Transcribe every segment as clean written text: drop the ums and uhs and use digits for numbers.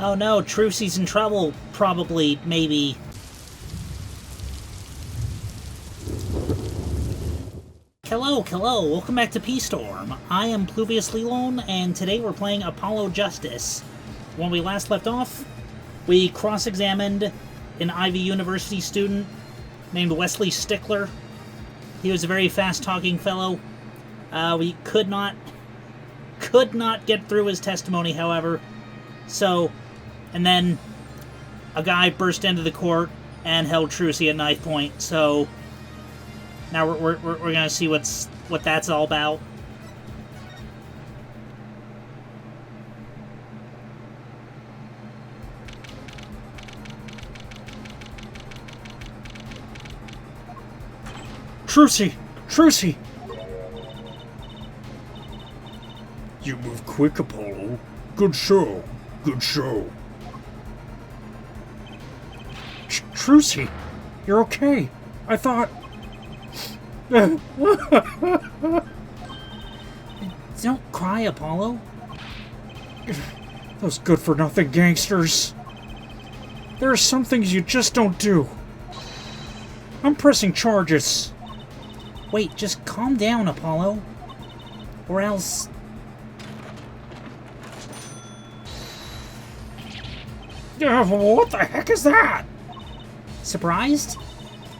Oh no, Trucy's in trouble. Probably, maybe. Hello, welcome back to P-Storm. I am Pluvius Lilon, and today we're playing Apollo Justice. When we last left off, we cross-examined an Ivy University student named Wesley Stickler. He was a very fast-talking fellow. We could not get through his testimony, however. So, and then a guy burst into the court and held Trucy at knife point. So now we're gonna see what that's all about. Trucy! You move quick, Apollo. Good show. Trucy, you're okay. I thought... Don't cry, Apollo. Those good-for-nothing gangsters. There are some things you just don't do. I'm pressing charges. Wait, just calm down, Apollo. Or else... What the heck is that? Surprised?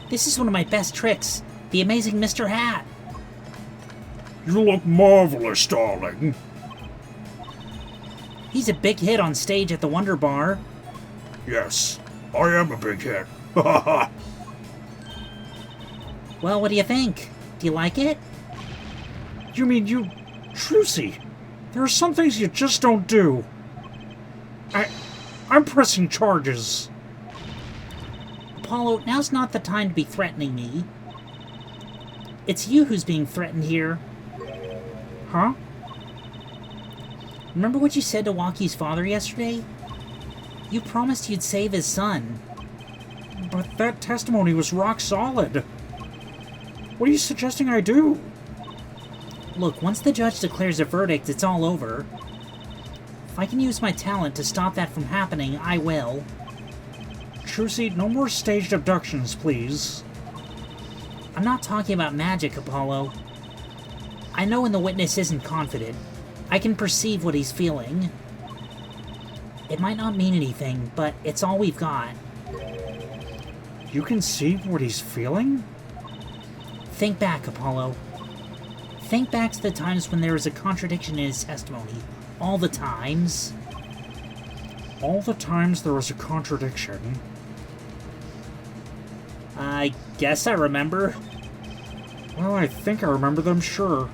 This is one of my best tricks. The amazing Mr. Hat. You look marvelous, darling. He's a big hit on stage at the Wonder Bar. Yes, I am a big hit. Well, what do you think? Do you like it? You mean you... Trucy, there are some things you just don't do. I'm pressing charges. Apollo, now's not the time to be threatening me. It's you who's being threatened here. Huh? Remember what you said to Walkie's father yesterday? You promised you'd save his son. But that testimony was rock solid. What are you suggesting I do? Look, once the judge declares a verdict, it's all over. If I can use my talent to stop that from happening, I will. Trucy, no more staged abductions, please. I'm not talking about magic, Apollo. I know when the witness isn't confident. I can perceive what he's feeling. It might not mean anything, but it's all we've got. You can see what he's feeling? Think back, Apollo. Think back to the times when there was a contradiction in his testimony. All the times. All the times there was a contradiction? I guess I remember. Well, I think I remember them, sure.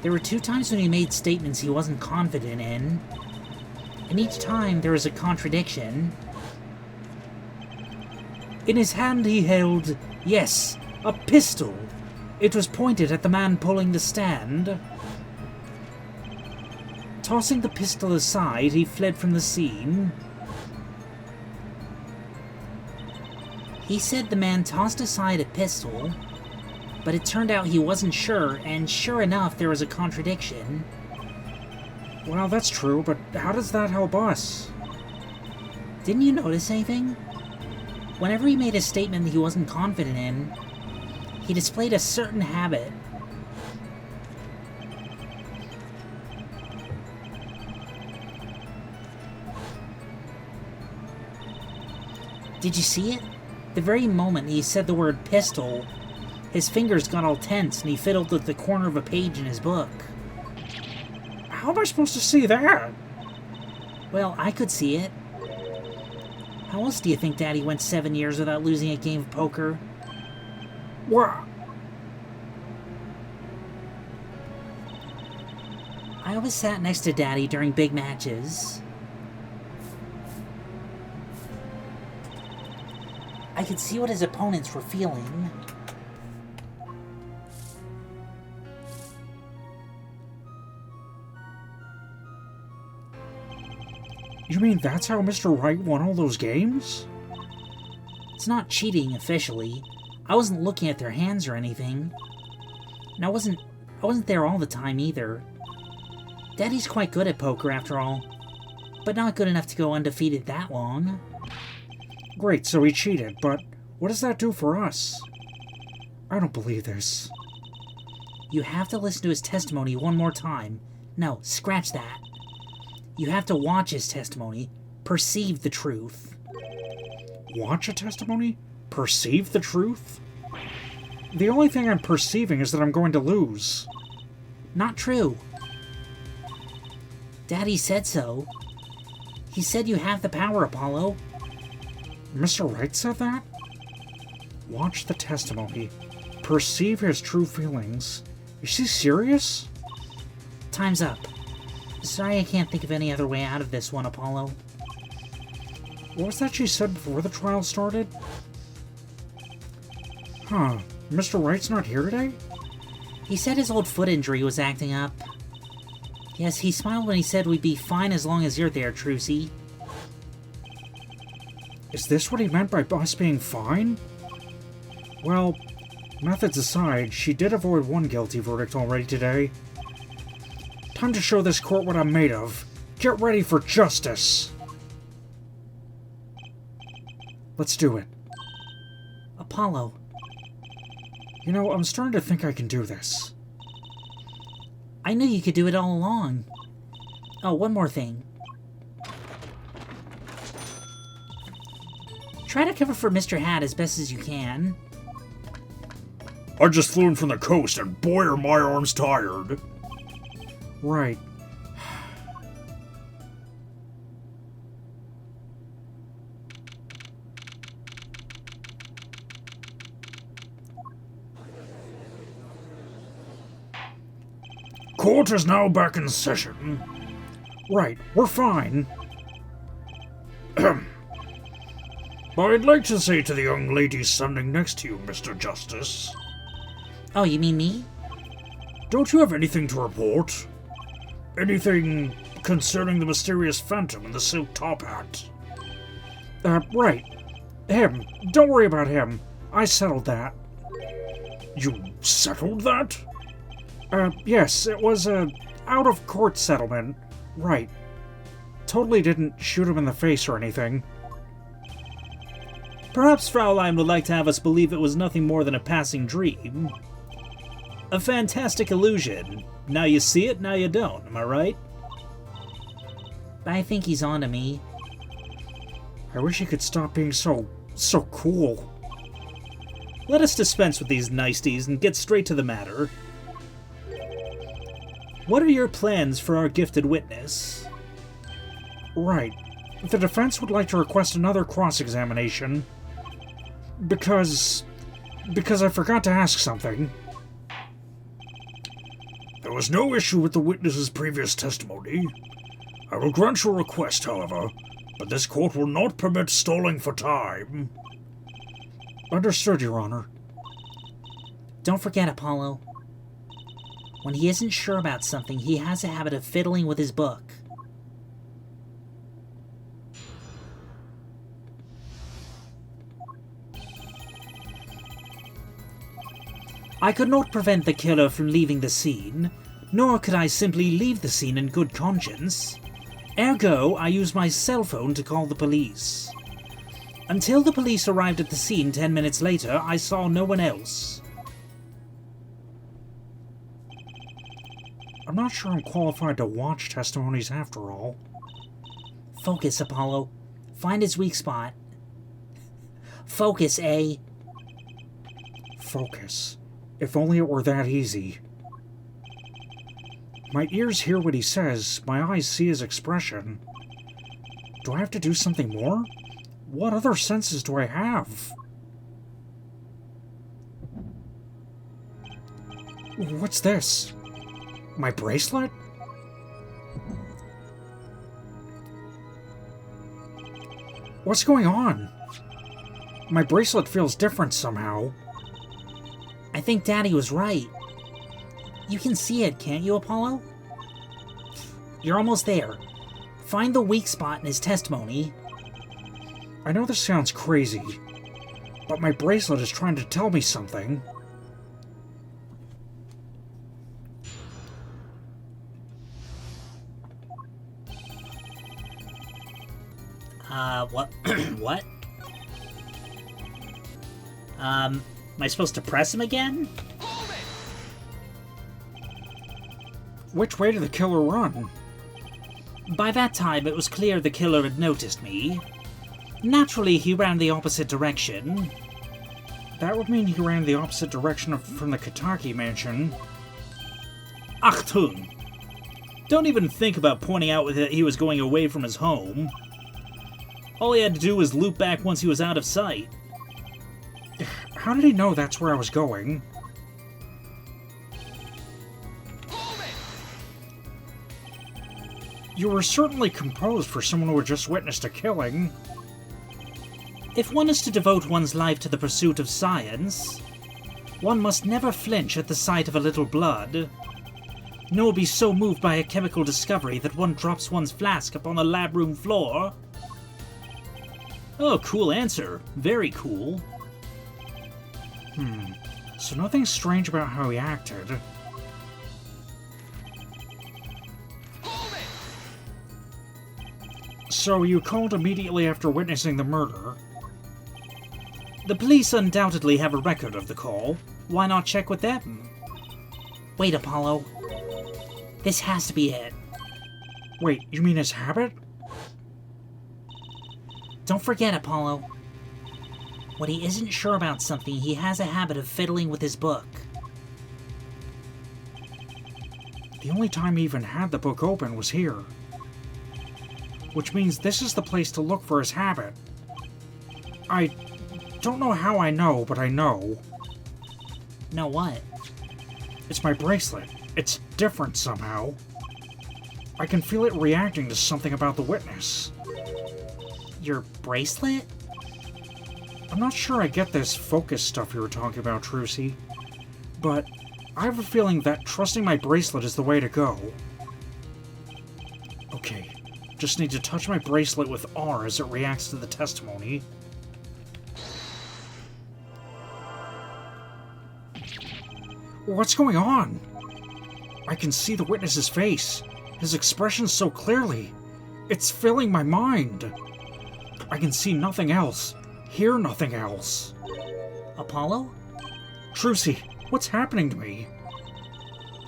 There were 2 times when he made statements he wasn't confident in. And each time there was a contradiction. In his hand he held, yes, a pistol. It was pointed at the man pulling the stand. Tossing the pistol aside, he fled from the scene. He said the man tossed aside a pistol, but it turned out he wasn't sure, and sure enough, there was a contradiction. Well, that's true, but how does that help us? Didn't you notice anything? Whenever he made a statement that he wasn't confident in, he displayed a certain habit. Did you see it? The very moment he said the word pistol, his fingers got all tense and he fiddled with the corner of a page in his book. How am I supposed to see that? Well, I could see it. How else do you think Daddy went 7 years without losing a game of poker? What? I always sat next to Daddy during big matches. I could see what his opponents were feeling. You mean that's how Mr. Wright won all those games? It's not cheating officially. I wasn't looking at their hands or anything. And I wasn't there all the time either. Daddy's quite good at poker after all. but not good enough to go undefeated that long. Great, so he cheated, but what does that do for us? I don't believe this. You have to listen to his testimony one more time. No, scratch that. You have to watch his testimony, perceive the truth. Watch a testimony? Perceive the truth? The only thing I'm perceiving is that I'm going to lose. Not true. Daddy said so. He said you have the power, Apollo. Mr. Wright said that? Watch the testimony. Perceive his true feelings. Is he serious? Time's up. Sorry I can't think of any other way out of this one, Apollo. What was that she said before the trial started? Huh. Mr. Wright's not here today? He said his old foot injury was acting up. Yes, he smiled when he said we'd be fine as long as you're there, Trucy. Is this what he meant by us being fine? Well, methods aside, she did avoid one guilty verdict already today. Time to show this court what I'm made of. Get ready for justice! Let's do it. Apollo. You know, I'm starting to think I can do this. I knew you could do it all along. Oh, one more thing. Try to cover for Mr. Hat as best as you can. I just flew in from the coast, and boy are my arms tired. Right. Court is now back in session. Right, we're fine. I'd like to say to the young lady standing next to you, Mr. Justice. Oh, you mean me? Don't you have anything to report? Anything concerning the mysterious phantom in the silk top hat? Right. Him. Don't worry about him. I settled that. You settled that? Yes, it was a out-of-court settlement. Right. Totally didn't shoot him in the face or anything. Perhaps Fraulein would like to have us believe it was nothing more than a passing dream. A fantastic illusion. Now you see it, now you don't, am I right? I think he's on to me. I wish he could stop being so cool. Let us dispense with these niceties and get straight to the matter. What are your plans for our gifted witness? Right. The defense would like to request another cross-examination. Because I forgot to ask something. There was no issue with the witness's previous testimony. I will grant your request, however, but this court will not permit stalling for time. Understood, Your Honor. Don't forget, Apollo. When he isn't sure about something, he has a habit of fiddling with his book. I could not prevent the killer from leaving the scene, nor could I simply leave the scene in good conscience. Ergo, I used my cell phone to call the police. Until the police arrived at the scene 10 minutes later, I saw no one else. I'm not sure I'm qualified to watch testimonies after all. Focus, Apollo. Find his weak spot. Focus, eh? Focus. If only it were that easy. My ears hear what he says, my eyes see his expression. Do I have to do something more? What other senses do I have? What's this? My bracelet? What's going on? My bracelet feels different somehow. I think Daddy was right. You can see it, can't you, Apollo? You're almost there. Find the weak spot in his testimony. I know this sounds crazy, but my bracelet is trying to tell me something. What? What? Am I supposed to press him again? Which way did the killer run? By that time, it was clear the killer had noticed me. Naturally, he ran the opposite direction. That would mean he ran the opposite direction from the Kataki mansion. Achtung! Don't even think about pointing out that he was going away from his home. All he had to do was loop back once he was out of sight. How did he know that's where I was going? You were certainly composed for someone who had just witnessed a killing. If one is to devote one's life to the pursuit of science, one must never flinch at the sight of a little blood, nor be so moved by a chemical discovery that one drops one's flask upon the lab room floor. Oh, cool answer. Very cool. So nothing strange about how he acted. So you called immediately after witnessing the murder? The police undoubtedly have a record of the call. Why not check with them? Wait, Apollo. This has to be it. Wait, you mean his habit? Don't forget, Apollo. When he isn't sure about something, he has a habit of fiddling with his book. The only time he even had the book open was here. Which means this is the place to look for his habit. I don't know how I know, but I know. Know what? It's my bracelet. It's different somehow. I can feel it reacting to something about the witness. Your bracelet? I'm not sure I get this focus stuff you were talking about, Trucy. But I have a feeling that trusting my bracelet is the way to go. Okay, just need to touch my bracelet with R as it reacts to the testimony. What's going on? I can see the witness's face. His expression so clearly. It's filling my mind. I can see nothing else. Hear nothing else. Apollo? Trucy, what's happening to me?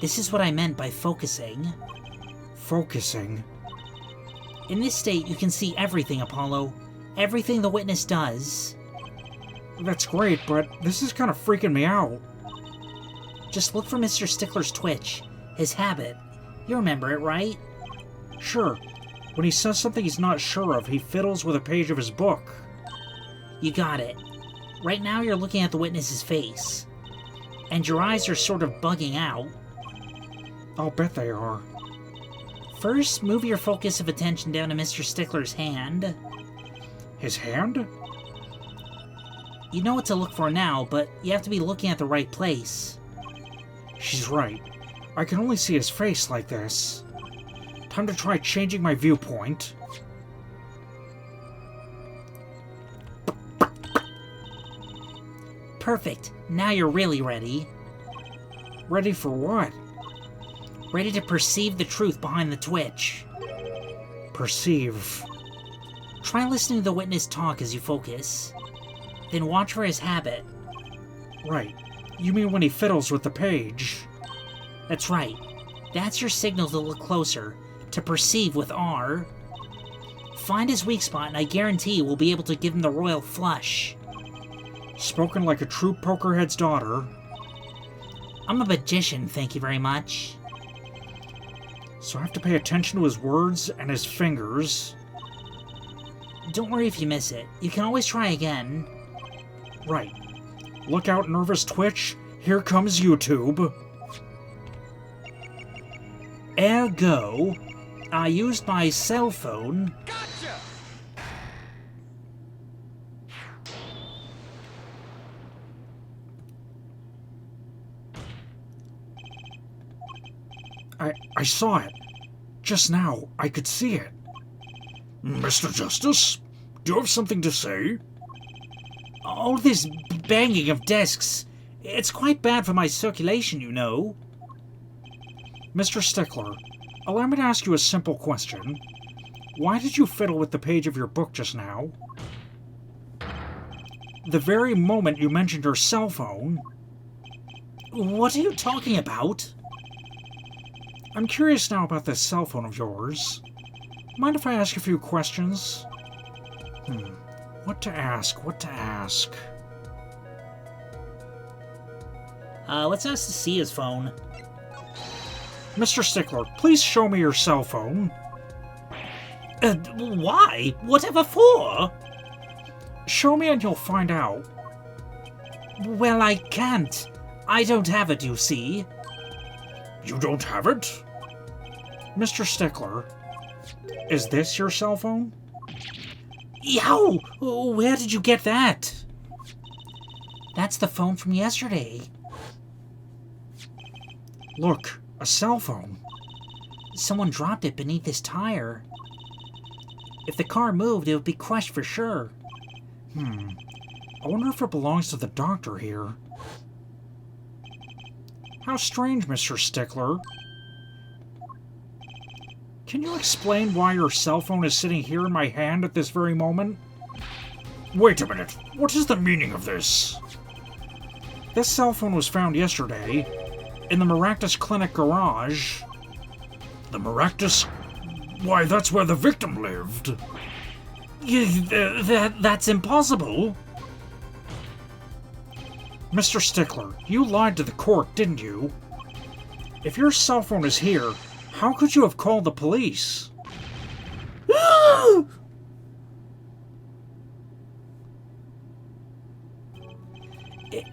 This is what I meant by focusing. Focusing? In this state, you can see everything, Apollo. Everything the witness does. That's great, but this is kind of freaking me out. Just look for Mr. Stickler's twitch. His habit. You remember it, right? Sure. When he says something he's not sure of, he fiddles with a page of his book. You got it. Right now you're looking at the witness's face. And your eyes are sort of bugging out. I'll bet they are. First, move your focus of attention down to Mr. Stickler's hand. His hand? You know what to look for now, but you have to be looking at the right place. She's right. I can only see his face like this. Time to try changing my viewpoint. Perfect. Now you're really ready. Ready for what? Ready to perceive the truth behind the twitch. Perceive. Try listening to the witness talk as you focus. Then watch for his habit. Right. You mean when he fiddles with the page? That's right. That's your signal to look closer, to perceive with R. Find his weak spot and I guarantee we'll be able to give him the royal flush. Spoken like a true pokerhead's daughter. I'm a magician, thank you very much. So I have to pay attention to his words and his fingers. Don't worry if you miss it. You can always try again. Right. Look out, nervous twitch. Here comes YouTube. Ergo, I used my cell phone. Gotcha! I saw it. Just now, I could see it. Mr. Justice, do you have something to say? All this banging of desks. It's quite bad for my circulation, you know. Mr. Stickler, allow me to ask you a simple question. Why did you fiddle with the page of your book just now? The very moment you mentioned your cell phone. What are you talking about? I'm curious now about this cell phone of yours. Mind if I ask a few questions? What to ask? Let's ask to see his phone. Mr. Stickler, please show me your cell phone. Why? Whatever for? Show me and you'll find out. Well, I can't. I don't have it, you see. You don't have it? Mr. Stickler, is this your cell phone? Yow! Where did you get that? That's the phone from yesterday. Look, a cell phone. Someone dropped it beneath his tire. If the car moved, it would be crushed for sure. I wonder if it belongs to the doctor here. How strange, Mr. Stickler. Can you explain why your cell phone is sitting here in my hand at this very moment? Wait a minute. What is the meaning of this? This cell phone was found yesterday in the Maractus Clinic garage. The Maractus? Why, that's where the victim lived. That's impossible. Mr. Stickler, you lied to the court, didn't you? If your cell phone is here, how could you have called the police?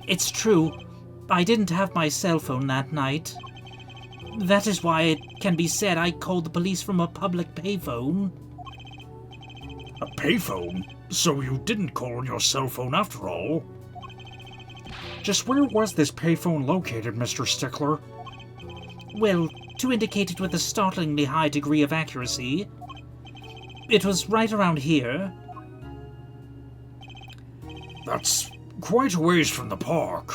It's true. I didn't have my cell phone that night. That is why it can be said I called the police from a public payphone. A payphone? So you didn't call on your cell phone after all? Just where was this payphone located, Mr. Stickler? Well, to indicate it with a startlingly high degree of accuracy, it was right around here. That's quite a ways from the park.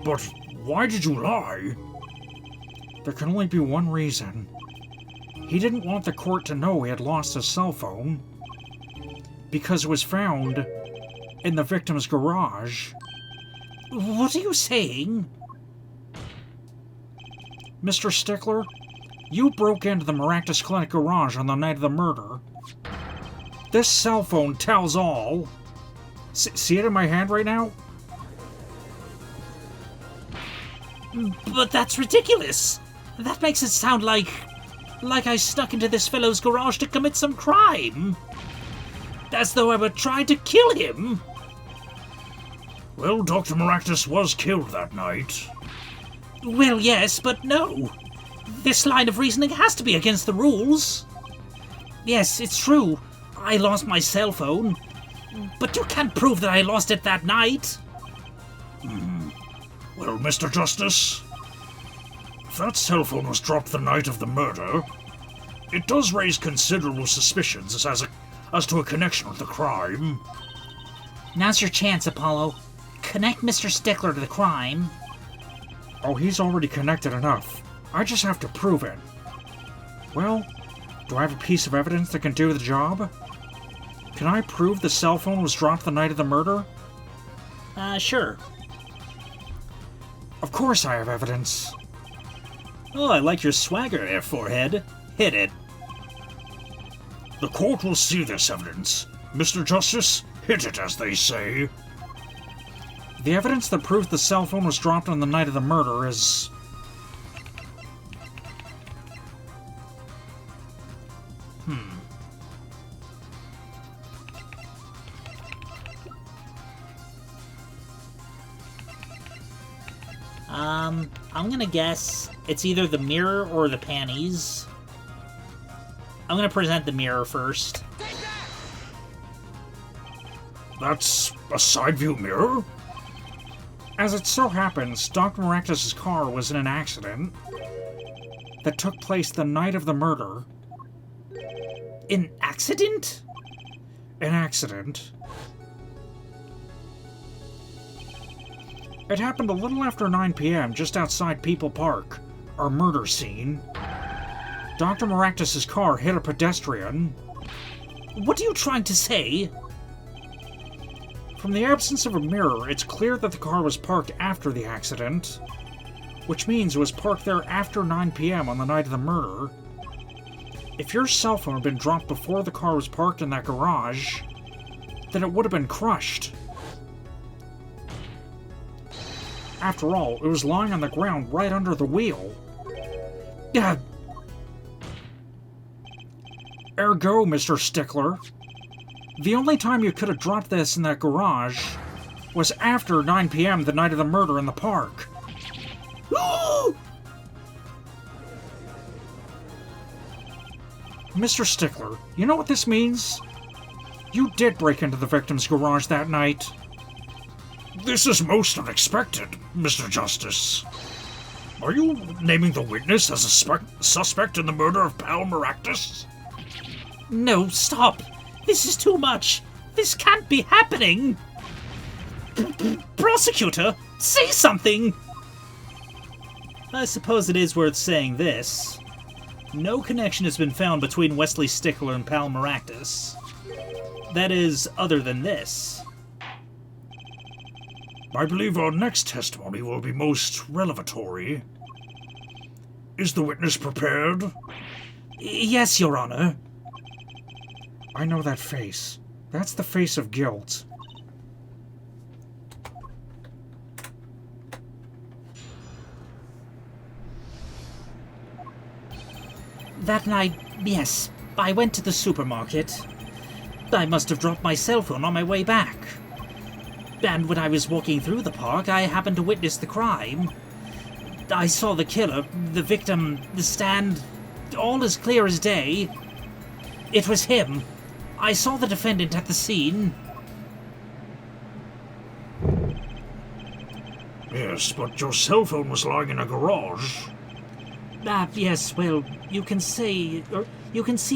But why did you lie? There can only be one reason. He didn't want the court to know he had lost his cell phone. Because it was found in the victim's garage. What are you saying? Mr. Stickler, you broke into the Maractus Clinic garage on the night of the murder. This cell phone tells all. See it in my hand right now? But that's ridiculous. That makes it sound like I snuck into this fellow's garage to commit some crime. As though I were trying to kill him. Well, Dr. Maractus was killed that night. Well, yes, but no. This line of reasoning has to be against the rules. Yes, it's true. I lost my cell phone. But you can't prove that I lost it that night. Well, Mr. Justice, if that cell phone was dropped the night of the murder, it does raise considerable suspicions as to a connection with the crime. Now's your chance, Apollo. Connect Mr. Stickler to the crime. Oh, he's already connected enough. I just have to prove it. Well, do I have a piece of evidence that can do the job? Can I prove the cell phone was dropped the night of the murder? Sure. Of course I have evidence. Oh, I like your swagger there, Forehead. Hit it. The court will see this evidence. Mr. Justice, hit it, as they say. The evidence that proves the cell phone was dropped on the night of the murder is... I'm gonna guess it's either the mirror or the panties. I'm gonna present the mirror first. That's a side view mirror? As it so happens, Dr. Maractus' car was in an accident that took place the night of the murder. An accident? An accident. It happened a little after 9 p.m. just outside People Park, our murder scene. Dr. Maractus' car hit a pedestrian, What are you trying to say? From the absence of a mirror, it's clear that the car was parked after the accident, which means it was parked there after 9 p.m. on the night of the murder. If your cell phone had been dropped before the car was parked in that garage, then it would have been crushed. After all, it was lying on the ground right under the wheel. Ergo, Mr. Stickler, the only time you could have dropped this in that garage was after 9 p.m. the night of the murder in the park. Mr. Stickler, you know what this means? You did break into the victim's garage that night. This is most unexpected, Mr. Justice. Are you naming the witness as a suspect in the murder of Pal Maractus? No, stop! This is too much! This can't be happening! Prosecutor, say something! I suppose it is worth saying this. No connection has been found between Wesley Stickler and Pal Maractus. That is, other than this. I believe our next testimony will be most revelatory. Is the witness prepared? Yes, Your Honor. I know that face. That's the face of guilt. That night, yes, I went to the supermarket. I must have dropped my cell phone on my way back. And when I was walking through the park, I happened to witness the crime. I saw the killer, the victim, the stand, all as clear as day. It was him. I saw the defendant at the scene. Yes, but your cell phone was lying in a garage. Yes, well, you can see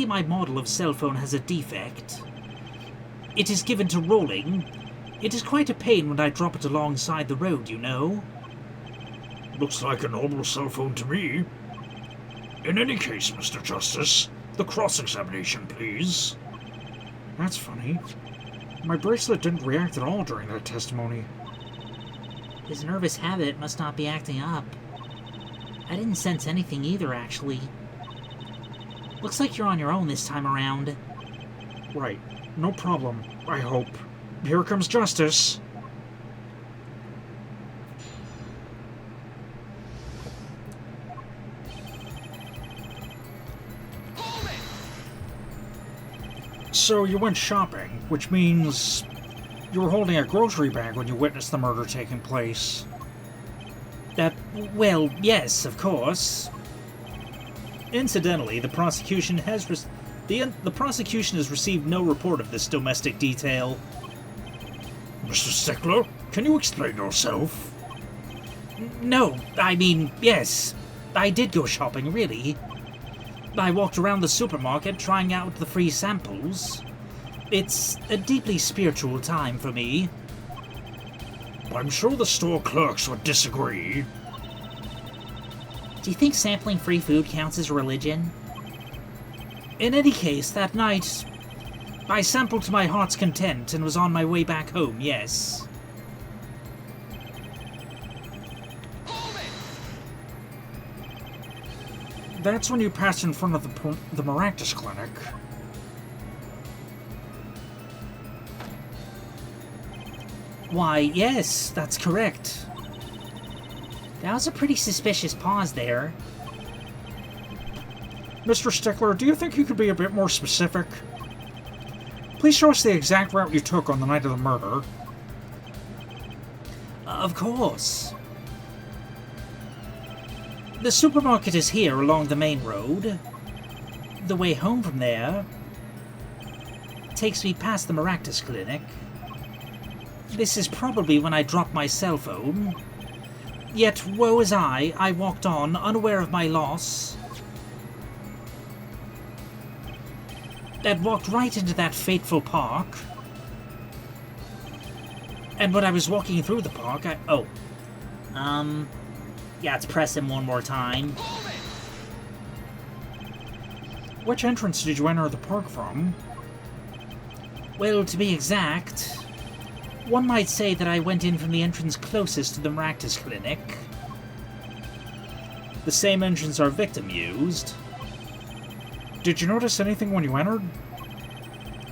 my model of cell phone has a defect. It is given to rolling. It is quite a pain when I drop it alongside the road, you know. Looks like a normal cell phone to me. In any case, Mr. Justice, the cross-examination, please. That's funny. My bracelet didn't react at all during that testimony. His nervous habit must not be acting up. I didn't sense anything either, actually. Looks like you're on your own this time around. Right. No problem, I hope. Here comes justice. So you went shopping, which means you were holding a grocery bag when you witnessed the murder taking place. Well, yes, of course. Incidentally, the prosecution has received no report of this domestic detail. Mr. Stickler, can you explain yourself? No, I mean, yes. I did go shopping, really. I walked around the supermarket trying out the free samples. It's a deeply spiritual time for me. I'm sure the store clerks would disagree. Do you think sampling free food counts as religion? In any case, that night, I sampled to my heart's content and was on my way back home, yes. That's when you passed in front of the Maractus clinic. Why, yes, that's correct. That was a pretty suspicious pause there. Mr. Stickler, do you think you could be a bit more specific? Please show us the exact route you took on the night of the murder. Of course. The supermarket is here along the main road. The way home from there takes me past the Maractus clinic. This is probably when I dropped my cell phone. Yet, woe is I walked on, unaware of my loss. And walked right into that fateful park. And when I was walking through the park, yeah, let's press him one more time. Which entrance did you enter the park from? Well, to be exact, one might say that I went in from the entrance closest to the Maractus Clinic. The same entrance our victim used. Did you notice anything when you entered?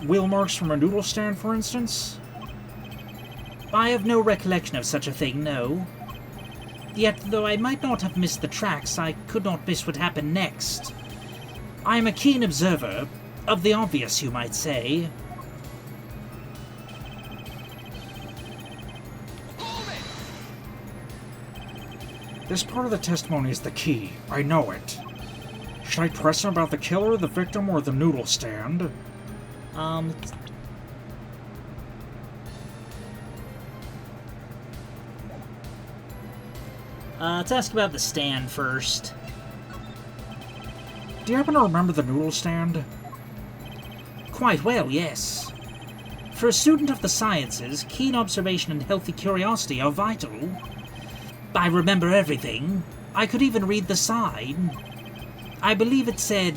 Wheel marks from a noodle stand, for instance? I have no recollection of such a thing, no. Yet, though I might not have missed the tracks, I could not miss what happened next. I am a keen observer, of the obvious, you might say. This part of the testimony is the key. I know it. Should I press him about the killer, the victim, or the noodle stand? Let's ask about the stand first. Do you happen to remember the noodle stand? Quite well, yes. For a student of the sciences, keen observation and healthy curiosity are vital. I remember everything. I could even read the sign. I believe it said,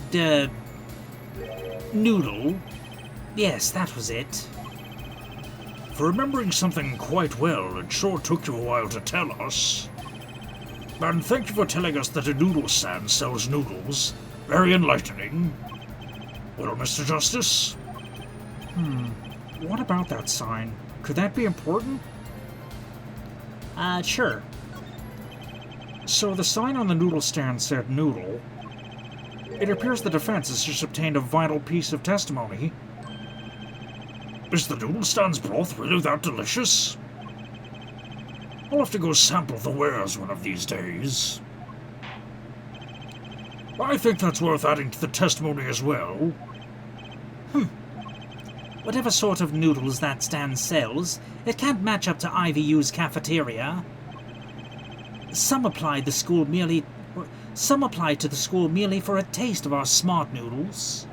noodle. Yes, that was it. For remembering something quite well, it sure took you a while to tell us. And thank you for telling us that a noodle stand sells noodles. Very enlightening. Well, Mr. Justice? What about that sign? Could that be important? Sure. So the sign on the noodle stand said noodle. It appears the defense has just obtained a vital piece of testimony. Is the noodle stand's broth really that delicious? I'll have to go sample the wares one of these days. I think that's worth adding to the testimony as well. Whatever sort of noodles that stand sells, it can't match up to IVU's cafeteria. Some apply to the school merely for a taste of our smart noodles.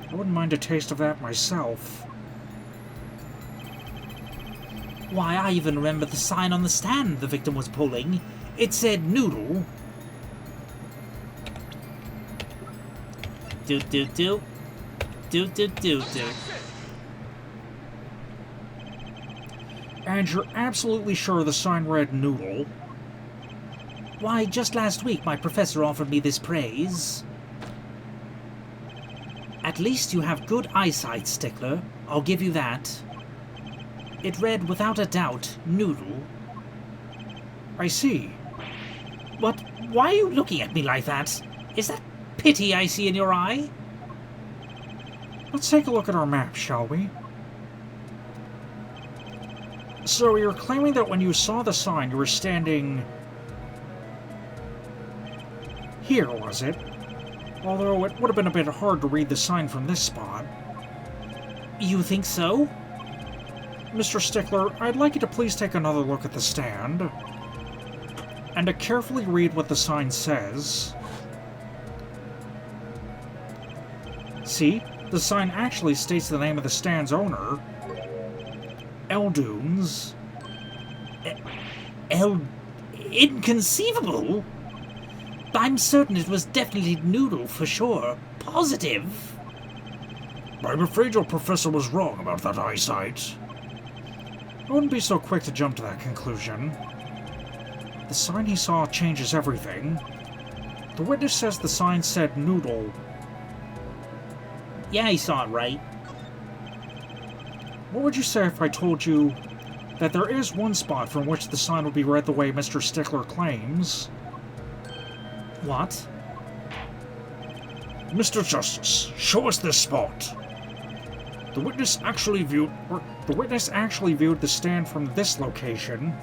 I wouldn't mind a taste of that myself. Why, I even remember the sign on the stand the victim was pulling. It said noodle. Do. And you're absolutely sure the sign read noodle? Why, just last week my professor offered me this praise. At least you have good eyesight, Stickler. I'll give you that. It read, without a doubt, noodle. I see. What? Why are you looking at me like that? Is that pity I see in your eye? Let's take a look at our map, shall we? So you're claiming that when you saw the sign, you were standing here, was it? Although it would have been a bit hard to read the sign from this spot. You think so? Mr. Stickler, I'd like you to please take another look at the stand, and to carefully read what the sign says. See? The sign actually states the name of the stand's owner. Eldunes. Inconceivable? I'm certain it was definitely noodle for sure. Positive. I'm afraid your professor was wrong about that eyesight. I wouldn't be so quick to jump to that conclusion. The sign he saw changes everything. The witness says the sign said noodle. Yeah, he saw it right. What would you say if I told you that there is one spot from which the sign would be read the way Mr. Stickler claims? What? Mr. Justice, show us this spot. The witness actually viewed the stand from this location.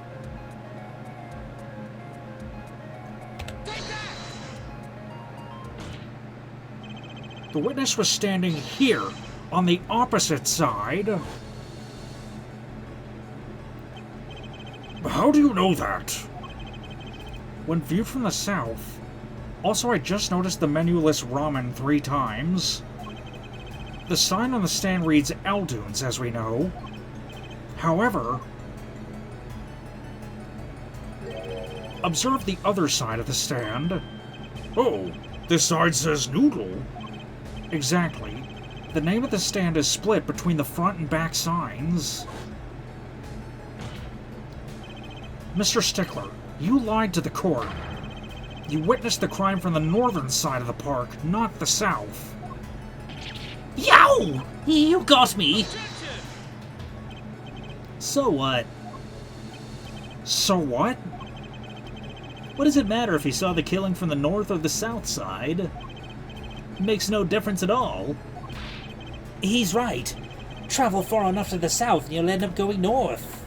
The witness was standing here, on the opposite side. How do you know that? When viewed from the south. Also, I just noticed the menu lists ramen 3 times. The sign on the stand reads Eldunes, as we know. However, observe the other side of the stand. Oh, this side says noodle. Exactly. The name of the stand is split between the front and back signs. Mr. Stickler, you lied to the court. You witnessed the crime from the northern side of the park, not the south. Yow! You got me! So what? So what? What does it matter if he saw the killing from the north or the south side? Makes no difference at all. He's right. Travel far enough to the south and you'll end up going north.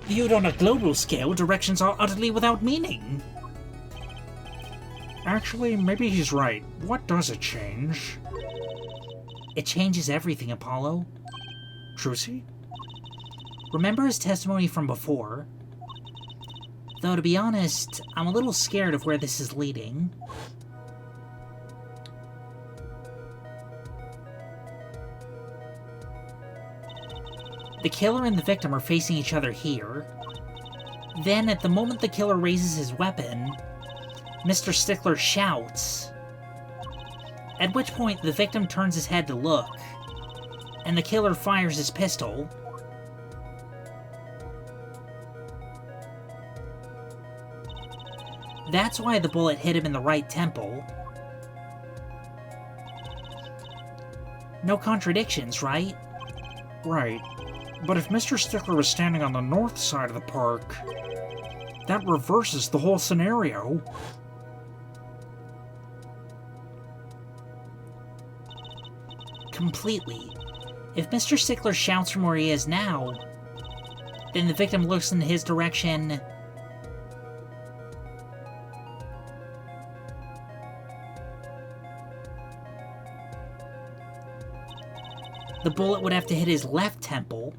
Viewed on a global scale, directions are utterly without meaning. Actually, maybe he's right. What does it change? It changes everything, Apollo. Trucy? Remember his testimony from before? Though, to be honest, I'm a little scared of where this is leading. The killer and the victim are facing each other here. Then, at the moment the killer raises his weapon, Mr. Stickler shouts. At which point, the victim turns his head to look, and the killer fires his pistol. That's why the bullet hit him in the right temple. No contradictions, right? Right. But if Mr. Stickler was standing on the north side of the park, that reverses the whole scenario. Completely. If Mr. Stickler shouts from where he is now, then the victim looks in his direction. The bullet would have to hit his left temple.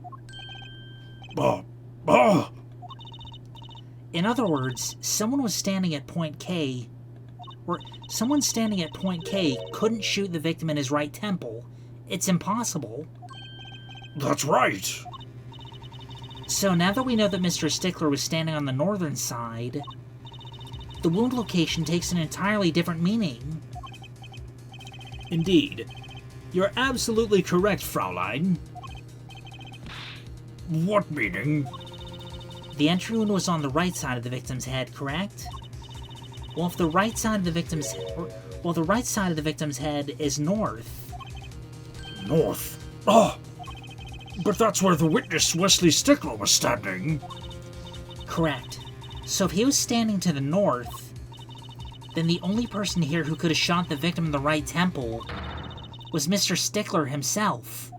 In other words, someone was standing at point K, or someone standing at point K couldn't shoot the victim in his right temple. It's impossible. That's right. So now that we know that Mr. Stickler was standing on the northern side, the wound location takes an entirely different meaning. Indeed. You're absolutely correct, Fraulein. What meaning? The entry wound was on the right side of the victim's head, correct? Well, if the right side of the victim's head is north. North? Oh! But that's where the witness, Wesley Stickler, was standing. Correct. So if he was standing to the north, then the only person here who could have shot the victim in the right temple was Mr. Stickler himself.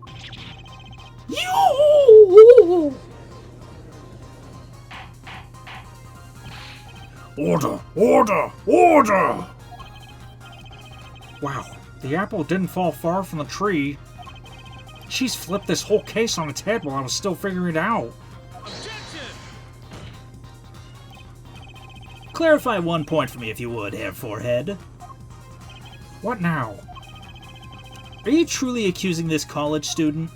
Order! Order! Order! Wow, the apple didn't fall far from the tree. She's flipped this whole case on its head while I was still figuring it out. Clarify one point for me if you would, Herr Forehead. What now? Are you truly accusing this college student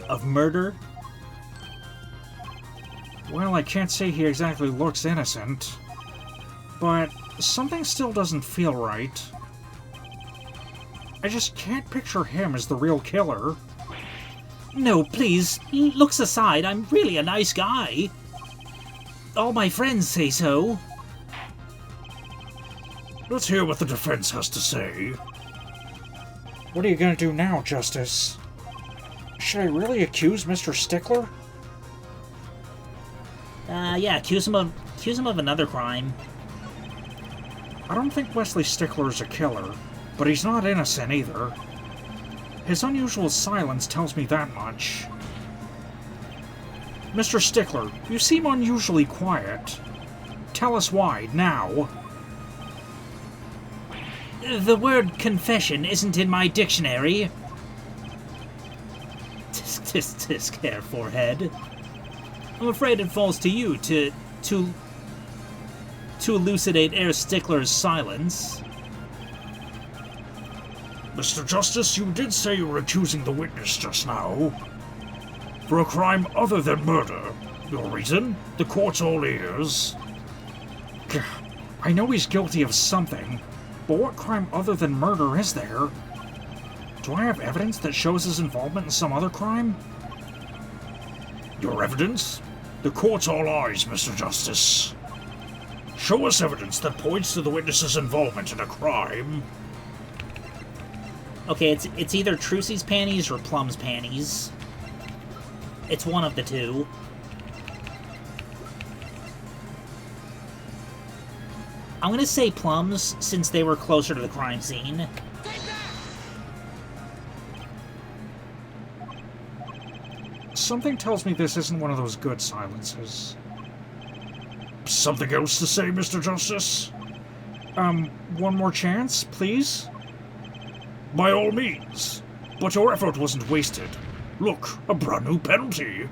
of murder? Well, I can't say he exactly looks innocent, but something still doesn't feel right. I just can't picture him as the real killer. No, please, looks aside, I'm really a nice guy. All my friends say so. Let's hear what the defense has to say. What are you gonna do now, Justice? Should I really accuse Mr. Stickler? Yeah, accuse him of another crime. I don't think Wesley Stickler is a killer, but he's not innocent either. His unusual silence tells me that much. Mr. Stickler, you seem unusually quiet. Tell us why, now. The word confession isn't in my dictionary. Tisk, Herr Forehead. I'm afraid it falls to you to elucidate Herr Stickler's silence. Mr. Justice, you did say you were accusing the witness just now. For a crime other than murder. Your reason? The court's all ears. I know he's guilty of something, but what crime other than murder is there? Do I have evidence that shows his involvement in some other crime? Your evidence? The court's all eyes, Mr. Justice. Show us evidence that points to the witness's involvement in a crime. Okay, it's either Trucy's panties or Plum's panties. It's one of the two. I'm gonna say Plum's, since they were closer to the crime scene. Something tells me this isn't one of those good silences. Something else to say, Mr. Justice? One more chance, please? By all means. But your effort wasn't wasted. Look, a brand new penalty.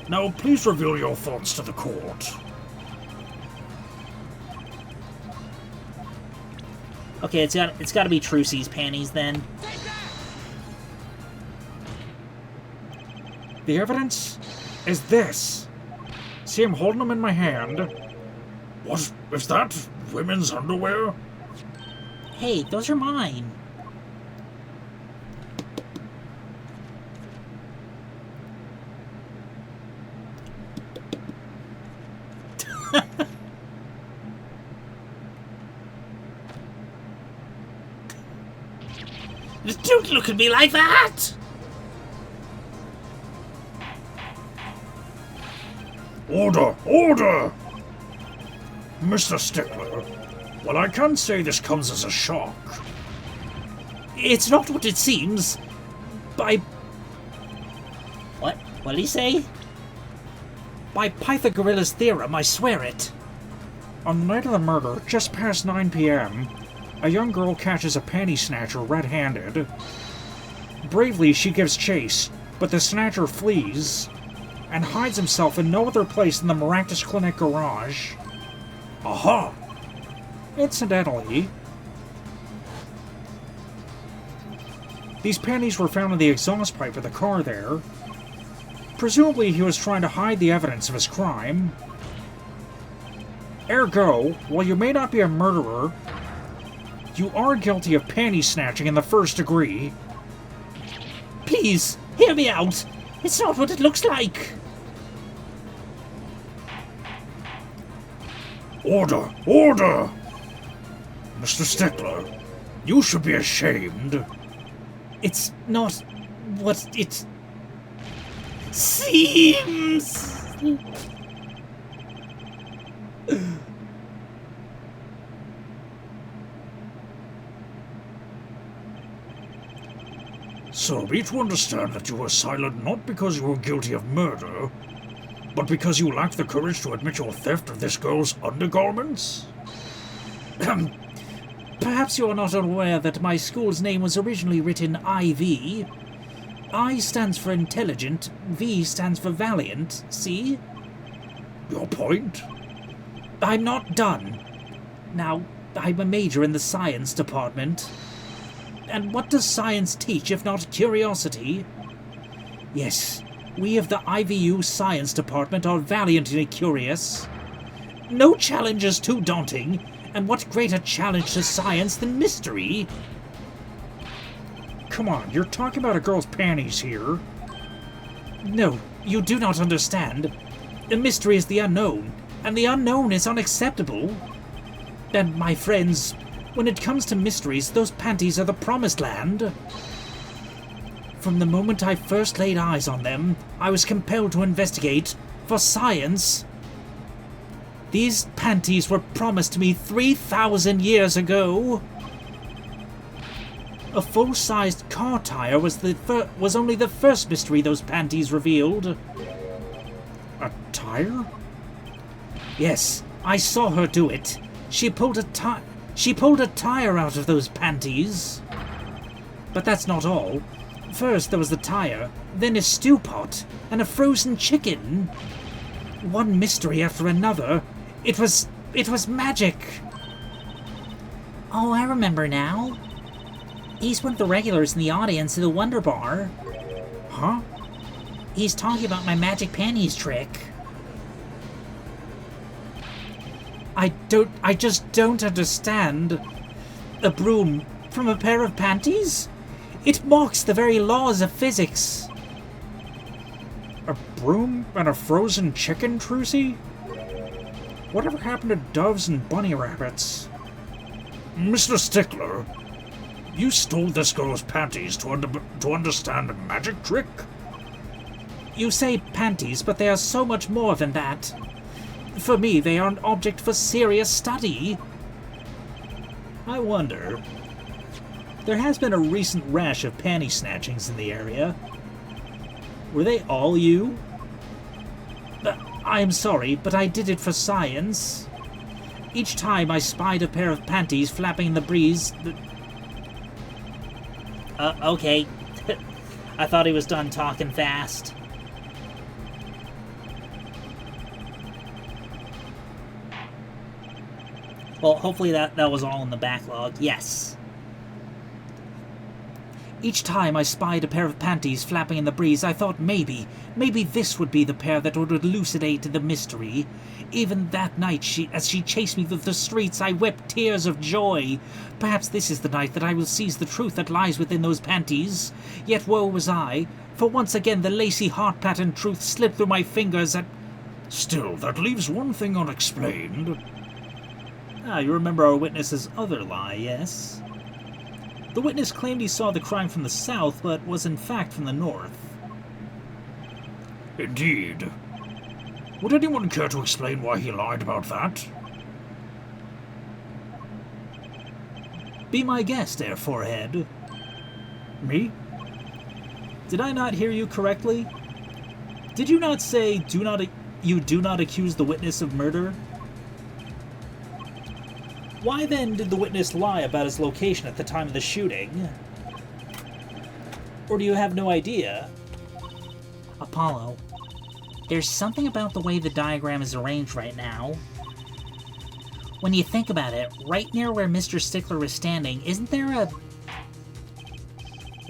Now, please reveal your thoughts to the court. Okay, it's got to be Trucy's panties then. The evidence is this. See, I'm holding them in my hand. What is that? Women's underwear? Hey, those are mine. Don't look at me like that! Order! Order! Mr. Stickler, well, I can't say this comes as a shock. It's not what it seems. By... What? What did he say? By Pythagoras' theorem, I swear it. On the night of the murder, just past 9 p.m., a young girl catches a panty snatcher red-handed. Bravely, she gives chase, but the snatcher flees and hides himself in no other place than the Maractus Clinic garage. Aha! Incidentally, these panties were found in the exhaust pipe of the car there. Presumably, he was trying to hide the evidence of his crime. Ergo, while you may not be a murderer, you are guilty of panty snatching in the first degree. Please, hear me out. It's not what it looks like. Order! Order! Mr. Stickler, you should be ashamed. It's not what it seems. So, be to understand that you were silent not because you were guilty of murder, but because you lacked the courage to admit your theft of this girl's undergarments? Perhaps you are not aware that my school's name was originally written IV. I stands for intelligent, V stands for valiant, see? Your point? I'm not done. Now, I'm a major in the science department. And what does science teach if not curiosity? Yes, we of the IVU science department are valiantly curious. No challenge is too daunting, and what greater challenge to science than mystery? Come on, you're talking about a girl's panties here. No, you do not understand. The mystery is the unknown, and the unknown is unacceptable. And my friends, when it comes to mysteries, those panties are the promised land. From the moment I first laid eyes on them, I was compelled to investigate, for science. These panties were promised to me 3,000 years ago. A full-sized car tire was only the first mystery those panties revealed. A tire? Yes, I saw her do it. She pulled a tire out of those panties. But that's not all. First there was the tire, then a stew pot, and a frozen chicken. One mystery after another. It was magic. Oh, I remember now. He's one of the regulars in the audience of the Wonder Bar. Huh? He's talking about my magic panties trick. I just don't understand. A broom from a pair of panties? It mocks the very laws of physics. A broom and a frozen chicken, Trucy? Whatever happened to doves and bunny rabbits? Mr. Stickler, you stole this girl's panties to understand a magic trick? You say panties, but they are so much more than that. For me, they are an object for serious study. I wonder. There has been a recent rash of panty snatchings in the area. Were they all you? I'm sorry, but I did it for science. Each time I spied a pair of panties flapping in the breeze... Okay. I thought he was done talking fast. Well, hopefully that was all in the backlog. Yes. Each time I spied a pair of panties flapping in the breeze, I thought maybe this would be the pair that would elucidate the mystery. Even that night, as she chased me through the streets, I wept tears of joy. Perhaps this is the night that I will seize the truth that lies within those panties. Yet woe was I, for once again the lacy heart-patterned truth slipped through my fingers at... Still, that leaves one thing unexplained. Ah, you remember our witness's other lie, yes? The witness claimed he saw the crime from the south, but was in fact from the north. Indeed. Would anyone care to explain why he lied about that? Be my guest, Air Forehead. Me? Did I not hear you correctly? Did you not say you do not accuse the witness of murder? Why then did the witness lie about his location at the time of the shooting? Or do you have no idea? Apollo, there's something about the way the diagram is arranged right now. When you think about it, right near where Mr. Stickler is standing, isn't there a...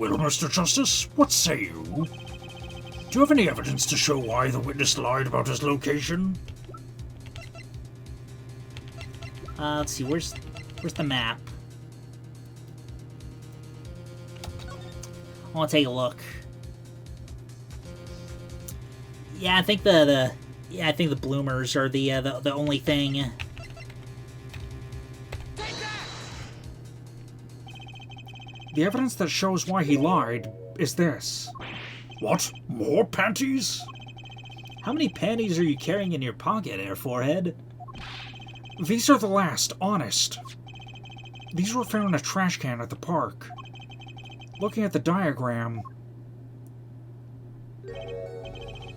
Well, Mr. Justice, what say you? Do you have any evidence to show why the witness lied about his location? let's see, where's the map? I want to take a look. Yeah, I think the bloomers are the only thing. The evidence that shows why he lied is this. What? More panties? How many panties are you carrying in your pocket, Air Forehead? These are the last, honest. These were found in a trash can at the park. Looking at the diagram,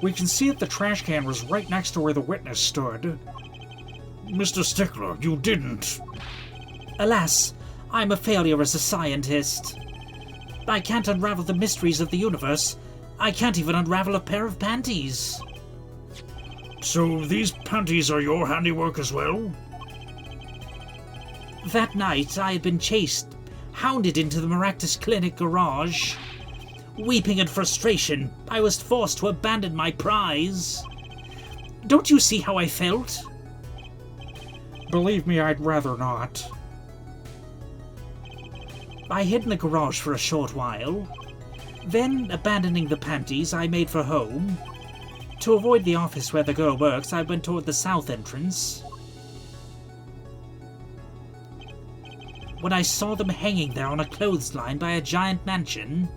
we can see that the trash can was right next to where the witness stood. Mr. Stickler, you didn't. Alas, I'm a failure as a scientist. I can't unravel the mysteries of the universe. I can't even unravel a pair of panties. So these panties are your handiwork as well? That night, I had been chased, hounded into the Maractus Clinic garage. Weeping in frustration, I was forced to abandon my prize. Don't you see how I felt? Believe me, I'd rather not. I hid in the garage for a short while. Then, abandoning the panties, I made for home. To avoid the office where the girl works, I went toward the south entrance. When I saw them hanging there on a clothesline by a giant mansion,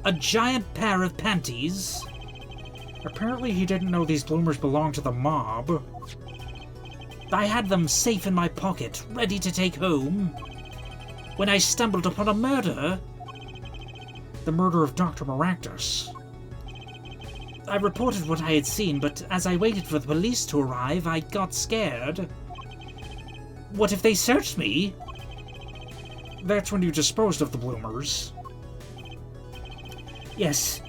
a giant pair of panties. Apparently he didn't know these bloomers belonged to the mob. I had them safe in my pocket, ready to take home, when I stumbled upon a murder. The murder of Dr. Maractus. I reported what I had seen, but as I waited for the police to arrive, I got scared. What if they searched me? That's when you disposed of the bloomers. Yes,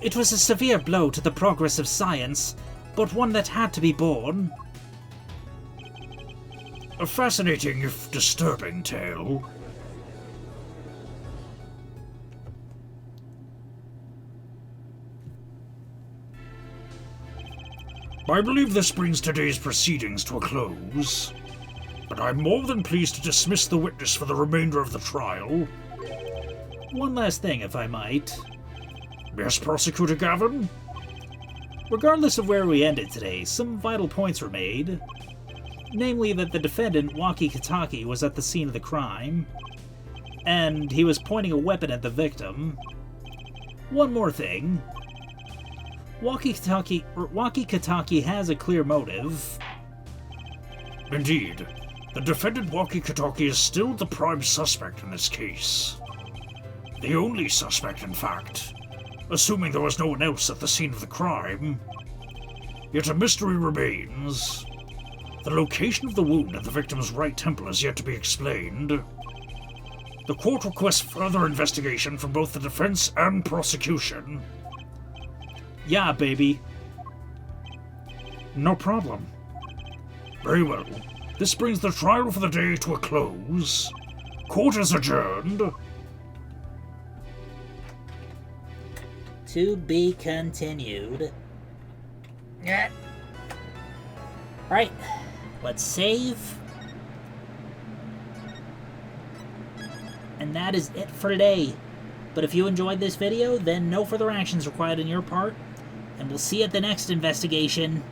it was a severe blow to the progress of science, but one that had to be borne. A fascinating, if disturbing, tale. I believe this brings today's proceedings to a close, but I'm more than pleased to dismiss the witness for the remainder of the trial. One last thing, if I might. Yes, Prosecutor Gavin? Regardless of where we ended today, some vital points were made. Namely that the defendant, Waki Kataki, was at the scene of the crime, and he was pointing a weapon at the victim. One more thing. Waki Kataki has a clear motive. Indeed. The defendant Waki Kataki is still the prime suspect in this case. The only suspect, in fact. Assuming there was no one else at the scene of the crime. Yet a mystery remains. The location of the wound at the victim's right temple is yet to be explained. The court requests further investigation from both the defense and prosecution. Yeah, baby. No problem. Very well. This brings the trial for the day to a close. Court is adjourned. To be continued. Alright, let's save. And that is it for today. But if you enjoyed this video, then no further actions required on your part. And we'll see you at the next investigation.